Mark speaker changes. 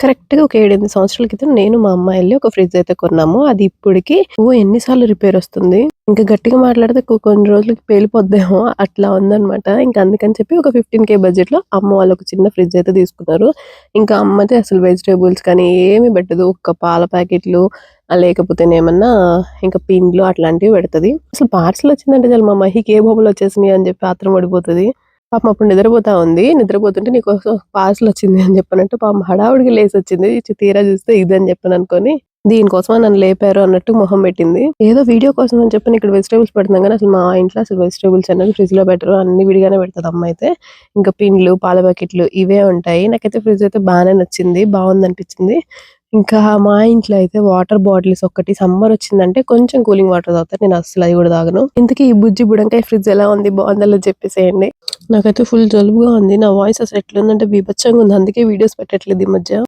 Speaker 1: కరెక్ట్‌గా ఒక 7, 8 సంవత్సరాల క్రితం నేను, మా అమ్మ ఎళ్లి ఒక ఫ్రిడ్జ్ అయితే కొన్నాము. అది ఇప్పటికి ఎన్ని సార్లు రిపేరొస్తుంది. ఇంకా గట్టిగా మాట్లాడితే కొన్ని రోజులకి పేలిపోద్దేమో అట్లా ఉందనమాట. ఇంక అందుకని చెప్పి ఒక 15,000 బడ్జెట్‌లో అమ్మ వాళ్ళు ఒక చిన్న ఫ్రిడ్జ్ అయితే తీసుకున్నారు. ఇంకా అమ్మయితే అసలు వెజిటబుల్స్ కానీ ఏమి పెట్టదు. ఒక్క పాల ప్యాకెట్లు లేకపోతేనేమన్నా ఇంకా పిండ్లు అట్లాంటివి పెడతది. అసలు పార్సెల్ వచ్చిందంటే చాలు మా మహికి ఏ బొమ్మలొచ్చేసినాయి అని చెప్పి ఆత్రం పడిపోతది. పాపం అప్పుడు నిద్రపోతా ఉంది. నిద్రపోతుంటే నీకోసం పార్సెలొచ్చింది అని చెప్పనంటే పాపం హడావుడిగా లేసొచ్చింది. తీరా చూస్తే ఇదని చెప్పననుకోని దీనికోసమా నన్ను లేపారు అన్నట్టు మొహం పెట్టింది. ఏదో వీడియో కోసం అని చెప్పని ఇక్కడ వెజిటబుల్స్ పెడుతున్నాం గానీ అసలు మా ఇంట్లో అసలు వెజిటబుల్స్ అనేది ఫ్రిడ్జ్‌లో పెట్టరు. అన్నీ విడిగానే పెడతది అమ్మయితే. ఇంకా పిండ్లు, పాల ప్యాకెట్లు ఇవే ఉంటాయి. నాకైతే ఫ్రిడ్జ్ అయితే బానే నచ్చింది. బావుందనిపించింది. ఇంకా మా ఇంట్లో అయితే వాటర్ బాటిల్స్ ఒక్కటి సమ్మరొచ్చిందంటే కొంచెం కూలింగ్ వాటర్ తాగుతారు. నేను అస్సలు అయి గూడా తాగను. ఇంతకీ ఈ బుజ్జి బుడంకాయ ఫ్రిడ్జ్ ఎలా ఉంది? బావుందా లేదో చెప్పేసేయండి. నాకైతే ఫుల్ జలుబుగా ఉంది. నా వాయిస్ అసలు ఎట్లుందంటే బీభత్సంగా ఉంది. అందుకే వీడియోస్ పెట్టట్లేదు ఈ మధ్య.